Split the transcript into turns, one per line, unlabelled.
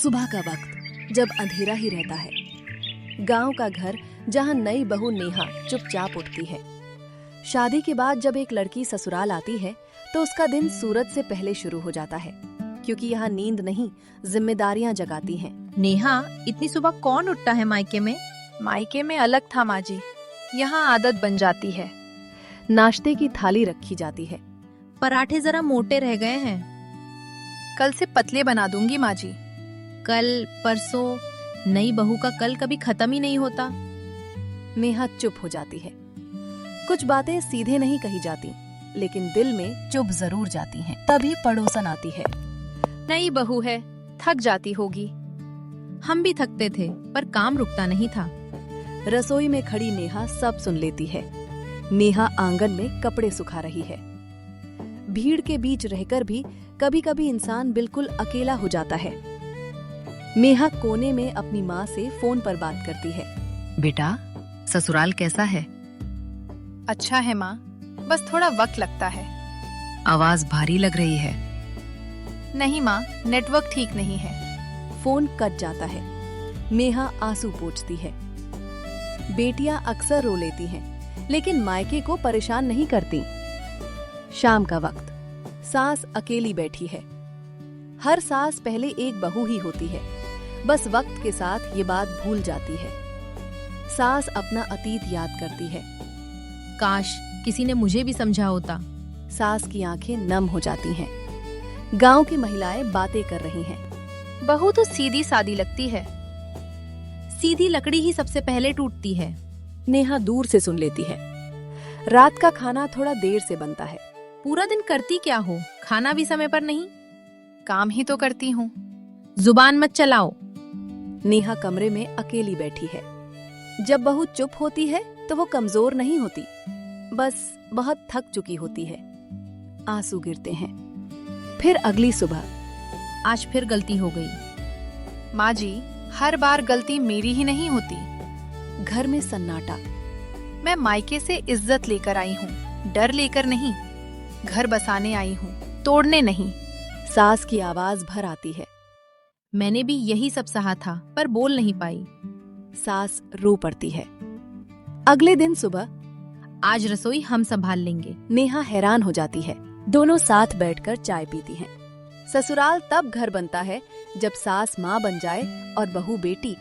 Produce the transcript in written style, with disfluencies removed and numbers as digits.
सुबह का वक्त जब अंधेरा ही रहता है, गांव का घर जहां नई बहू नेहा चुपचाप उठती है। शादी के बाद जब एक लड़की ससुराल आती है तो उसका दिन सूरज से पहले शुरू हो जाता है, क्योंकि यहाँ नींद नहीं जिम्मेदारियां जगाती हैं।
नेहा, इतनी सुबह कौन उठता है मायके में?
मायके में अलग था माँ जी, यहाँ आदत बन जाती है।
नाश्ते की थाली रखी जाती है।
पराठे जरा मोटे रह गए हैं।
कल से पतले बना दूंगी माँ जी।
कल परसों, नई बहू का कल कभी खत्म ही नहीं होता।
नेहा चुप हो जाती है। कुछ बातें सीधे नहीं कही जाती, लेकिन दिल में चुप जरूर जाती हैं। तभी पड़ोसन आती है।
नई बहू है, थक जाती होगी।
हम भी थकते थे, पर काम रुकता नहीं था।
रसोई में खड़ी नेहा सब सुन लेती है। नेहा आंगन में कपड़े सुखा रही है। भीड़ के बीच रहकर भी कभी कभी इंसान बिल्कुल अकेला हो जाता है। नेहा कोने में अपनी माँ से फोन पर बात करती है।
बेटा, ससुराल कैसा है?
अच्छा है माँ, बस थोड़ा वक्त लगता है।
आवाज भारी लग रही है।
नहीं माँ, नेटवर्क ठीक नहीं है।
फोन कट जाता है। नेहा आंसू पोंछती है। बेटियां अक्सर रो लेती हैं, लेकिन मायके को परेशान नहीं करती। शाम का वक्त, सास अकेली बैठी है। हर सास पहले एक बहू ही होती है, बस वक्त के साथ ये बात भूल जाती है। सास अपना अतीत याद करती है।
काश किसी ने मुझे भी समझा होता।
सास की आंखें नम हो जाती हैं। गांव की महिलाएं बातें कर रही हैं।
बहू तो सीधी सादी लगती है।
सीधी लकड़ी ही सबसे पहले टूटती है।
नेहा दूर से सुन लेती है। रात का खाना थोड़ा देर से बनता है।
पूरा दिन करती क्या हो? खाना भी समय पर नहीं।
काम ही तो करती हूँ।
जुबान मत चलाओ।
नेहा कमरे में अकेली बैठी है। जब बहू चुप होती है तो वो कमजोर नहीं होती, बस बहुत थक चुकी होती है। आंसू गिरते हैं। फिर अगली सुबह।
आज फिर गलती हो गई।
माँ जी, हर बार गलती मेरी ही नहीं होती।
घर में सन्नाटा।
मैं मायके से इज्जत लेकर आई हूँ, डर लेकर नहीं। घर बसाने आई हूँ, तोड़ने नहीं।
सास की आवाज भर आती है।
मैंने भी यही सब सहा था, पर बोल नहीं पाई।
सास रो पड़ती है। अगले दिन सुबह।
आज रसोई हम संभाल लेंगे।
नेहा हैरान हो जाती है। दोनों साथ बैठकर चाय पीती हैं। ससुराल तब घर बनता है जब सास माँ बन जाए और बहू बेटी।